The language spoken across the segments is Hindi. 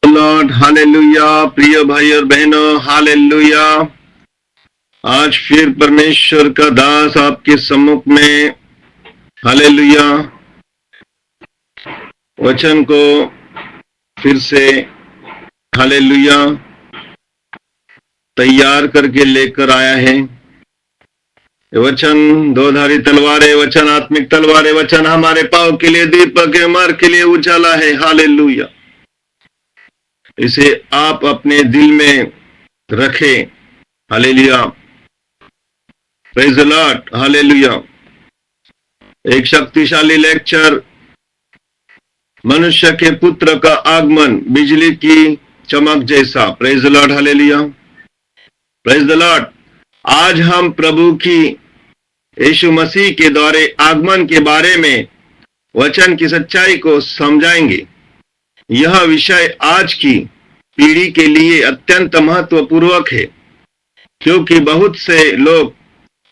Lord hallelujah. प्रिय भाई और बहनों हालेलुया। आज फिर परमेश्वर का दास आपके सम्मुख में हालेलुया वचन को फिर से हालेलुया तैयार करके लेकर आया है। वचन दोधारी तलवार है, वचन आत्मिक तलवार है, वचन हमारे पाँव के लिए दीपक है, मार्ग के लिए उजाला है। हालेलुया। इसे आप अपने दिल में रखें। Hallelujah, praise the Lord, hallelujah. एक शक्तिशाली लेक्चर, मनुष्य के पुत्र का आगमन बिजली की चमक जैसा। Praise the Lord, hallelujah, praise the Lord. आज हम प्रभु की यीशु मसीह के द्वारे आगमन के बारे में वचन की सच्चाई को समझाएंगे। यह विषय आज की पीढ़ी के लिए अत्यंत महत्वपूर्वक है, क्योंकि बहुत से लोग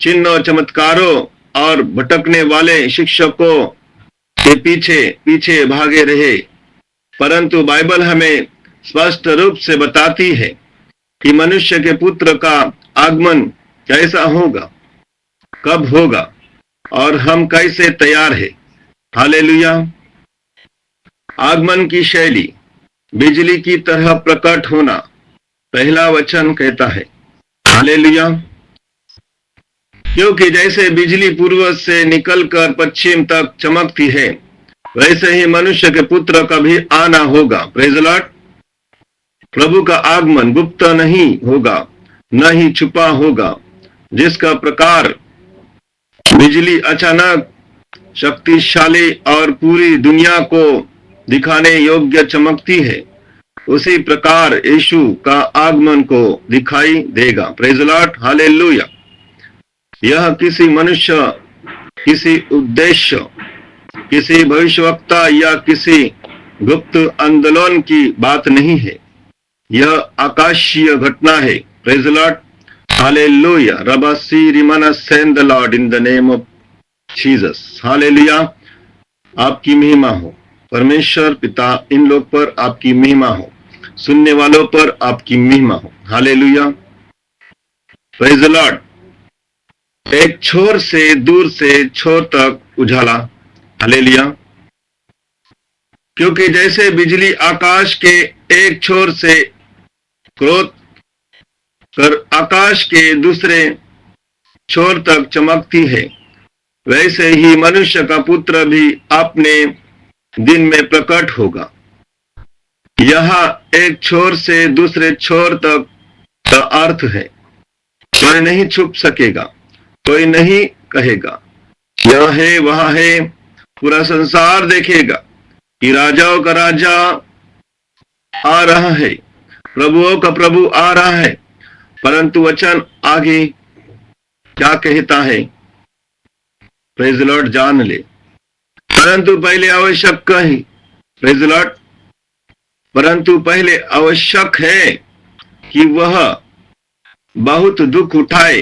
चिन्ह और चमत्कारों और भटकने वाले शिक्षकों के पीछे पीछे भागे रहे, परंतु बाइबल हमें स्पष्ट रूप से बताती है कि मनुष्य के पुत्र का आगमन कैसा होगा, कब होगा और हम कैसे तैयार हैं। हालेलुया। आगमन की शैली बिजली की तरह प्रकट होना, पहला वचन कहता है। हालेलुया। क्योंकि जैसे बिजली पूर्व से निकलकर पश्चिम तक चमकती है, वैसे ही मनुष्य के पुत्र का भी आना होगा। Praise the Lord. प्रभु का आगमन गुप्त नहीं होगा, न ही छुपा होगा। जिसका प्रकार बिजली अचानक शक्तिशाली और पूरी दुनिया को दिखाने योग्य चमकती है, उसी प्रकार यीशु का आगमन को दिखाई देगा। Praise the Lord, hallelujah. यह किसी मनुष्य, किसी उद्देश्य, किसी भविष्यवक्ता या किसी गुप्त आंदोलन की बात नहीं है। यह आकाशीय घटना है। Praise the Lord, hallelujah. रबासी रिमाना send the Lord in the name of Jesus. Hallelujah. आपकी महिमा हो परमेश्वर पिता, इन लोग पर आपकी महिमा हो, सुनने वालों पर आपकी महिमा हो। Hallelujah, praise the Lord. एक छोर से दूर से छोर तक उजाला। हालेलुया। क्योंकि जैसे बिजली आकाश के एक छोर से क्रोध कर आकाश के दूसरे छोर तक चमकती है, वैसे ही मनुष्य का पुत्र भी अपने दिन में प्रकट होगा। यह एक छोर से दूसरे छोर तक का अर्थ है। कोई नहीं छुप सकेगा, कोई नहीं कहेगा यह है वहां है। पूरा संसार देखेगा कि राजाओं का राजा आ रहा है, प्रभुओं का प्रभु आ रहा है। परंतु वचन आगे क्या कहता है, प्रेज द लॉर्ड, जान ले। परंतु पहले आवश्यक है, प्रेज द लॉर्ड, परंतु पहले आवश्यक है कि वह बहुत दुख उठाए,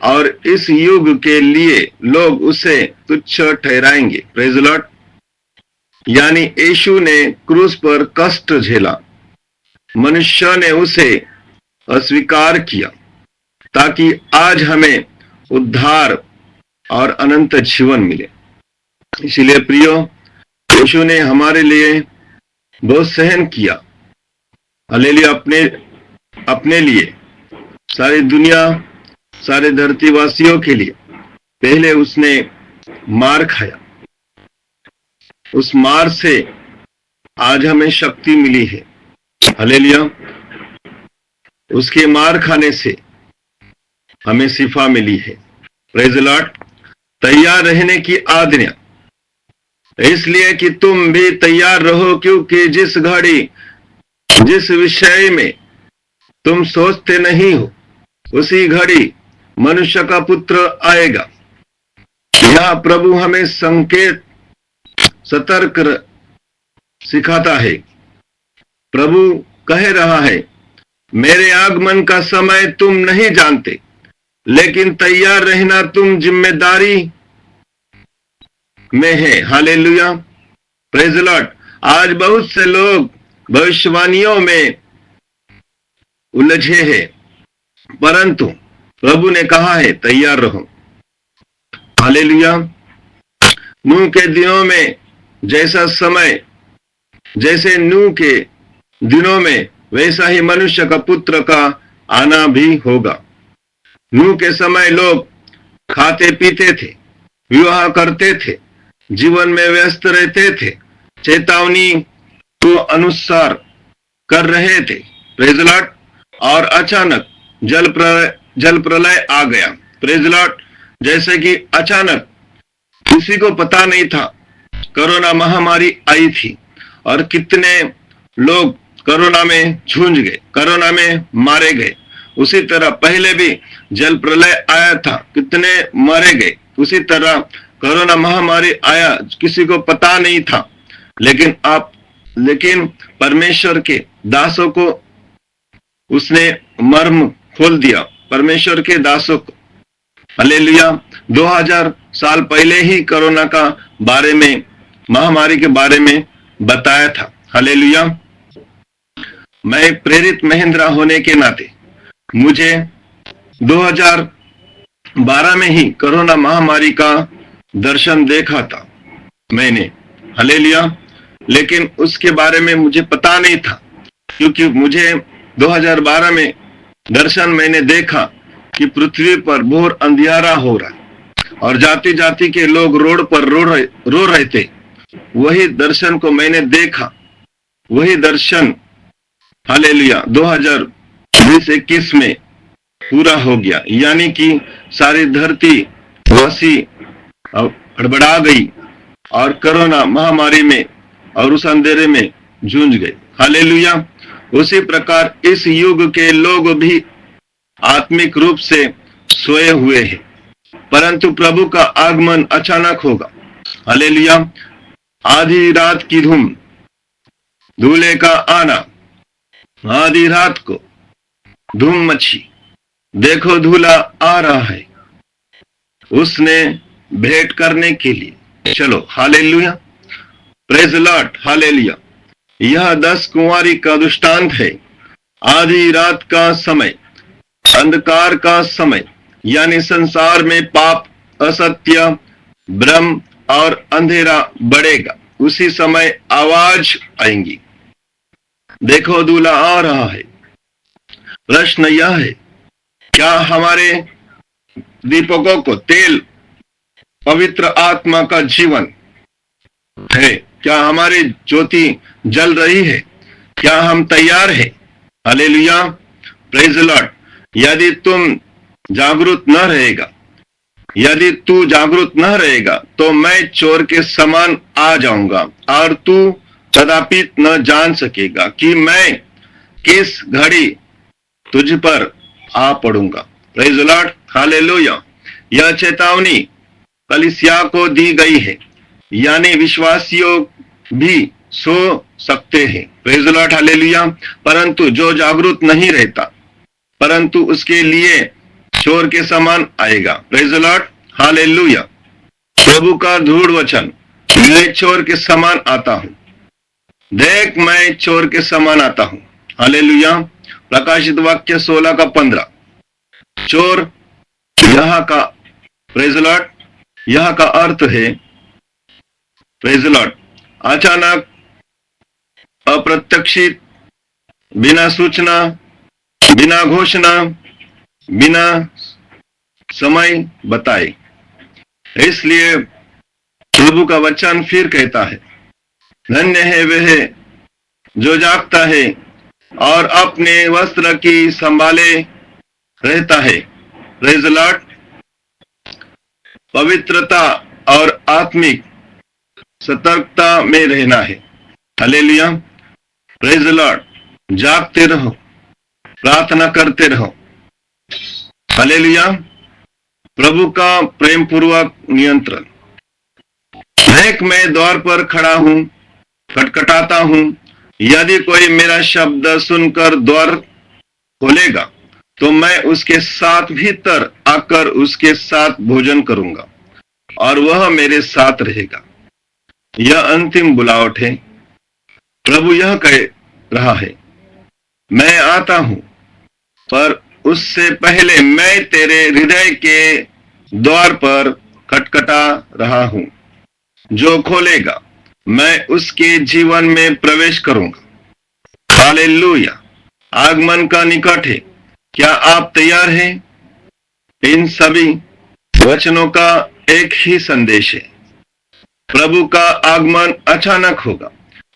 और इस युग के लिए लोग उसे तुच्छ ठहराएंगे। Praise the Lord. यानी यीशु ने क्रूस पर कष्ट झेला, मनुष्य ने उसे अस्वीकार किया, ताकि आज हमें उद्धार और अनंत जीवन मिले। इसीलिए प्रियो, यीशु ने हमारे लिए बहुत सहन किया। हालेलुया। अपने लिए, सारी दुनिया, सारे धरतीवासियों के लिए पहले उसने मार खाया। उस मार से आज हमें शक्ति मिली है। हालेलुया। उसके मार खाने से हमें शिफा मिली है। Praise the Lord. तैयार रहने की आज्ञा, इसलिए कि तुम भी तैयार रहो, क्योंकि जिस घड़ी, जिस विषय में तुम सोचते नहीं हो, उसी घड़ी मनुष्य का पुत्र आएगा। यह प्रभु हमें संकेत, सतर्क सिखाता है। प्रभु कह रहा है, मेरे आगमन का समय तुम नहीं जानते, लेकिन तैयार रहना तुम जिम्मेदारी में है। Hallelujah, praise the Lord. आज बहुत से लोग भविष्यवाणियों में उलझे हैं, परंतु प्रभु ने कहा है तैयार रहो। हालेलुया। नूह के दिनों में जैसा समय, जैसे नूह के दिनों में, वैसा ही मनुष्य का पुत्र का आना भी होगा। नूह के समय लोग खाते पीते थे, विवाह करते थे, जीवन में व्यस्त रहते थे, चेतावनी को अनुसार कर रहे थे। Praise Lord. और अचानक जल प्रलय आ गया। Praise Lord. जैसे कि अचानक किसी को पता नहीं था, कोरोना महामारी आई थी और कितने लोग कोरोना में झूझ गए, कोरोना में मारे गए। उसी तरह पहले भी जल प्रलय आया था, कितने मारे गए। उसी तरह कोरोना महामारी आया, किसी को पता नहीं था, लेकिन परमेश्वर के दासों को उसने मर्म खोल दिया। परमेश्वर के दासों को, हालेलुया। 2000 साल पहले ही कोरोना का बारे में, महामारी के बारे में बताया था। हालेलुया। मैं प्रेरित महेंद्र होने के नाते मुझे 2012 में ही कोरोना महामारी का दर्शन देखा था मैंने। हालेलुया। लेकिन उसके बारे में मुझे पता नहीं था, क्योंकि मुझे 2012 में दर्शन मैंने देखा कि पृथ्वी पर घोर अंधियारा हो रहा है और जाति जाति के लोग रोड पर रो रहे थे। वही दर्शन को मैंने देखा, वही दर्शन हालेलुया 2020-21 में पूरा हो गया। यानी कि सारी धरती वसी हड़बड़ा गई और कोरोना महामारी में और उस अंधेरे में जूझ गए। हालेलुया। उसी प्रकार इस युग के लोग भी आत्मिक रूप से सोए हुए हैं, परंतु प्रभु का आगमन अचानक होगा। हालेलुया। आधी रात की धूम, दूल्हे का आना। आधी रात को धूम मची, देखो दूल्हा आ रहा है, उसने भेंट करने के लिए चलो। हालेलुया। Praise Lord. हालेलुया। यह 10 कुंवारी का दृष्टांत है। आधी रात का समय, अंधकार का समय, यानी संसार में पाप, असत्य, भ्रम और अंधेरा बढ़ेगा। उसी समय आवाज आएंगी, देखो दूल्हा आ रहा है। प्रश्न यह है, क्या हमारे दीपकों को तेल पवित्र आत्मा का जीवन है? क्या हमारी ज्योति जल रही है? क्या हम तैयार हैं? हालेलुया। Praise Lord. यदि तुम जागरूक न रहेगा, यदि तू जागरूक न रहेगा, तो मैं चोर के समान आ जाऊंगा और तू कदापि न जान सकेगा कि मैं किस घड़ी तुझ पर आ पड़ूंगा। Praise Lord. हालेलुया। यह चेतावनी कलीसिया को दी गई है, यानी विश्वासियों भी सो सकते हैं। Praise Lord. हालेलुया। परंतु जो जागरूक नहीं रहता, परंतु उसके लिए चोर के समान आएगा। Praise Lord. हालेलुया। प्रभु का दृढ़ वचन, मैं चोर के समान आता हूं, देख मैं चोर के समान आता हूं। हालेलुया। प्रकाशित वाक्य 16:15। चोर यहाँ का, प्रेज लॉर्ड, यहाँ का अर्थ है, प्रेज लॉर्ड, अचानक, अप्रत्याशित, बिना सूचना, बिना घोषणा, बिना समय बताए। इसलिए प्रभु का वचन फिर कहता है, धन्य है वह जो जागता है और अपने वस्त्र की संभाले रहता है। Praise Lord. पवित्रता और आत्मिक सतर्कता में रहना है। हालेलुया। Praise Lord. जागते रहो, प्रार्थना करते रहो। हालेलुया। प्रभु का प्रेम पूर्वक नियंत्रण। देख मैं द्वार पर खड़ा हूं, खटखटाता हूं, यदि कोई मेरा शब्द सुनकर द्वार खोलेगा तो मैं उसके साथ भीतर आकर उसके साथ भोजन करूंगा और वह मेरे साथ रहेगा। यह अंतिम बुलावट है। प्रभु यह रहा है। मैं आता हूं, पर उससे पहले मैं तेरे हृदय के द्वार पर खटखटा रहा हूं। जो खोलेगा, मैं उसके जीवन में प्रवेश करूंगा। हालेलुया। आगमन का निकट है। क्या आप तैयार हैं? इन सभी वचनों का एक ही संदेश है। प्रभु का आगमन अचानक होगा,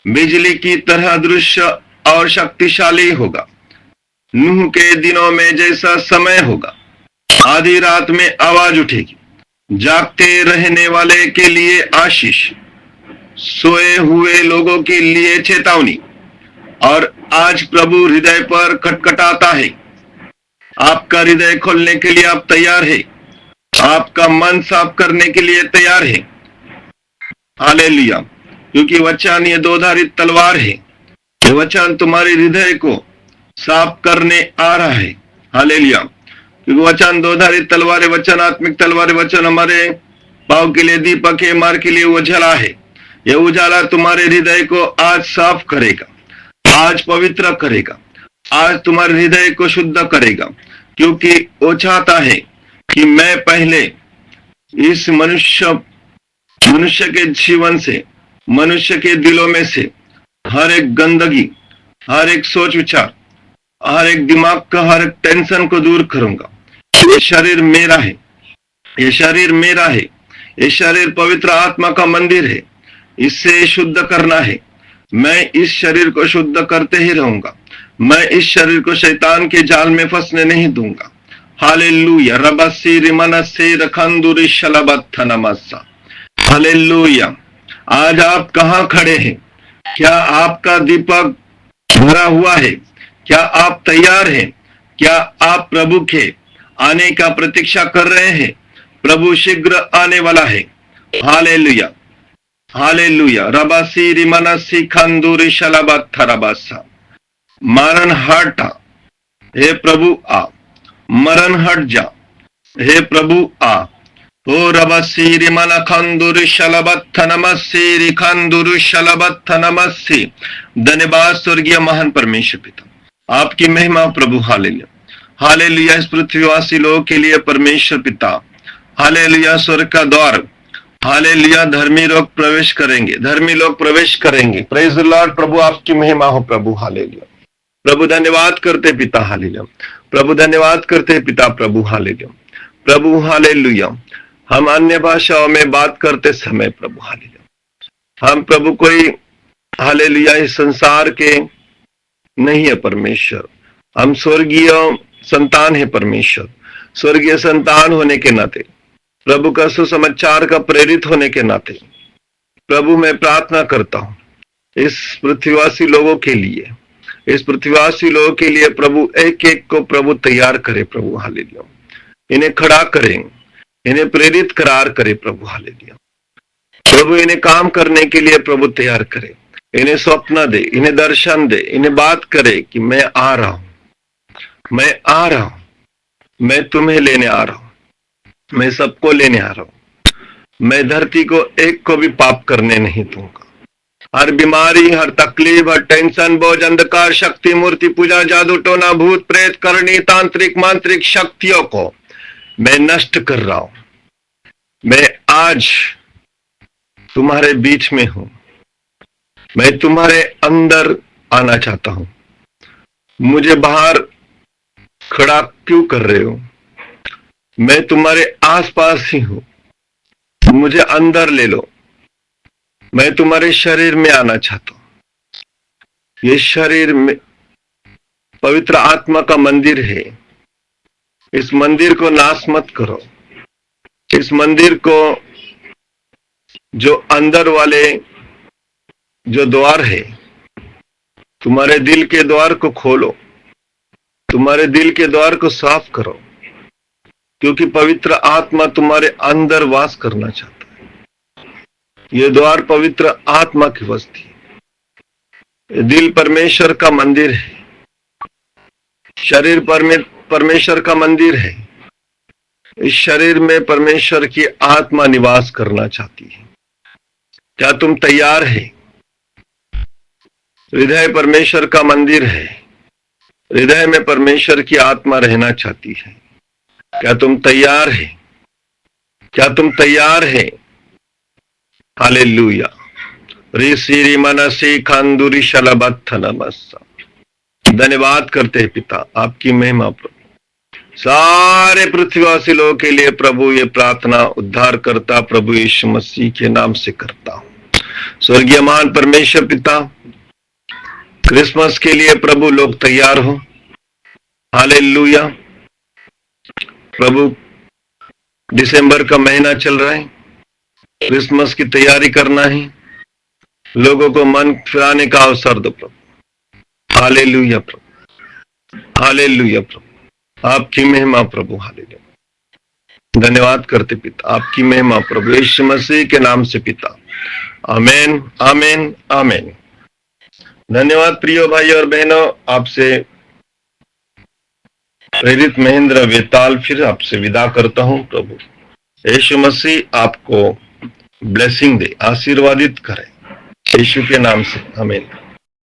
बिजली की तरह दृश्य और शक्तिशाली होगा। नूह के दिनों में जैसा समय होगा। आधी रात में आवाज उठेगी, जागते रहने वाले के लिए आशीष, सोए हुए लोगों के लिए चेतावनी। और आज प्रभु हृदय पर खटखटाता है। आपका हृदय खोलने के लिए आप तैयार है? आपका मन साफ करने के लिए तैयार है? हालेलुया। क्योंकि वचन ये दोधारी तलवार है। ये वचन तुम्हारे हृदय को साफ करने आ रहा है। हालेलुया। क्योंकि वचन दोधारी तलवार है, वचन आत्मिक तलवार है। वचन हमारे पाँव के लिए दीपक है, मार्ग के लिए उजाला है। ये उजाला तुम्हारे हृदय को आज साफ करेगा, आज पवित्र करेगा, आज तुम्हारे हृदय को शुद्ध करेगा। क्योंकि वो चाहता है कि मैं पहले इस मनुष्य के जीवन से, मनुष्य के दिलों में से हर एक गंदगी, हर एक सोच विचार, हर एक दिमाग का हर एक टेंशन को दूर करूंगा। ये शरीर मेरा है, ये शरीर मेरा है, ये शरीर पवित्र आत्मा का मंदिर है। इससे शुद्ध करना है। मैं इस शरीर को शुद्ध करते ही रहूंगा। मैं इस शरीर को शैतान के जाल में फंसने नहीं दूंगा। हालेलुया। रबसी रिमनसे रखंदुरि शलबत्थनमस्सा। हालेलुया। आज आप कहां खड़े हैं? क्या आपका दीपक भरा हुआ है? क्या आप तैयार हैं? क्या आप प्रभु के आने का प्रतीक्षा कर रहे हैं? प्रभु शीघ्र आने वाला है। Hallelujah, hallelujah. रबासी रिमनसी खंदुरि शलबत्थरबस्सा। मरण हटा, हे प्रभु आ। मरण हट जा, हे प्रभु आ। ओ रबसी रिमन खंदुरि शलबत्थनमस्सी रिखंदुरि शलबत्थनमस्सी। धन्यवाद स्वर्गीय महान परमेश्वर पिता, आपकी महिमा प्रभु। Hallelujah, hallelujah. इस पृथ्वीवासी लोगों के लिए परमेश्वर पिता, हालेलुया, स्वर्ग का द्वार, हालेलुया, धर्मी लोग प्रवेश करेंगे, धर्मी लोग प्रवेश करेंगे। Praise the Lord. प्रभु आपकी महिमा हो प्रभु। हालेलुया। प्रभु धन्यवाद करते पिता। हालेलुया। प्रभु धन्यवाद करते पिता। प्रभु हालेलुया। प्रभु हालेलुया। हम अन्य भाषाओं में बात करते समय प्रभु हालेलुया, हम प्रभु कोई हालेलुया इस संसार के नहीं है परमेश्वर। हम स्वर्गीय संतान है परमेश्वर। स्वर्गीय संतान होने के नाते, प्रभु का सुसमाचार का प्रेरित होने के नाते, प्रभु मैं प्रार्थना करता हूं इस पृथ्वीवासी लोगों के लिए, इस पृथ्वीवासी लोगों के लिए प्रभु एक एक को प्रभु तैयार करे प्रभु। हालेलुया। इन्हें खड़ा करें, इन्हें प्रेरित करार करे प्रभु। हालेलुया। प्रभु इन्हें काम करने के लिए प्रभु तैयार करे। इन्हें स्वप्न दे, इन्हें दर्शन दे, इन्हें बात करे कि मैं आ रहा हूं, मैं आ रहा हूं, मैं तुम्हें लेने आ रहा हूं, मैं सबको लेने आ रहा हूं। मैं धरती को एक को भी पाप करने नहीं दूंगा। हर बीमारी, हर तकलीफ, हर टेंशन, बोझ, अंधकार, शक्ति, मूर्ति पूजा, जादू टोना, भूत प्रेत, करनी, तांत्रिक, मांत्रिक शक्तियों को मैं नष्ट कर रहा हूं। मैं आज तुम्हारे बीच में हूं। मैं तुम्हारे अंदर आना चाहता हूं। मुझे बाहर खड़ा क्यों कर रहे हो? मैं तुम्हारे आसपास ही हूं। मुझे अंदर ले लो। मैं तुम्हारे शरीर में आना चाहता हूं। ये शरीर में पवित्र आत्मा का मंदिर है। इस मंदिर को नाश मत करो। इस मंदिर को, जो अंदर वाले जो द्वार है, तुम्हारे दिल के द्वार को खोलो, तुम्हारे दिल के द्वार को साफ करो, क्योंकि पवित्र आत्मा तुम्हारे अंदर वास करना चाहता है। ये द्वार पवित्र आत्मा की बस्ती है। दिल परमेश्वर का मंदिर है। शरीर परमेश्वर का मंदिर है। इस शरीर में परमेश्वर की आत्मा निवास करना चाहती है। क्या तुम तैयार है? हृदय परमेश्वर का मंदिर है। हृदय में परमेश्वर की आत्मा रहना चाहती है। क्या तुम तैयार है? क्या तुम तैयार है? हालेलुया। ऋषि मनसी खांदुरी शलबत्थनमस्सा। धन्यवाद करते हैं पिता, आपकी महिमा प्रभु। सारे पृथ्वीवासी लोगों के लिए प्रभु ये प्रार्थना उद्धार करता प्रभु यीशु मसीह के नाम से करता हूं। स्वर्गीय महान परमेश्वर पिता, क्रिसमस के लिए प्रभु लोग तैयार हो। हालेलुया प्रभु, दिसंबर का महीना चल रहा है, क्रिसमस की तैयारी करना है, लोगों को मन फिराने का अवसर दो प्रभु। हालेलुया प्रभु, हालेलुया प्रभु, आपकी महिमा प्रभु। हालेलुया। धन्यवाद करते पिता, आपकी महिमा प्रभु यीशु मसीह के नाम से पिता। आमीन, आमीन, आमीन। धन्यवाद प्रियो भाई और बहनों, आपसे प्रेरित महेंद्र वेताल फिर आपसे विदा करता हूं। प्रभु यीशु मसीह आपको ब्लेसिंग दे, आशीर्वादित करे यीशु के नाम से। आमीन।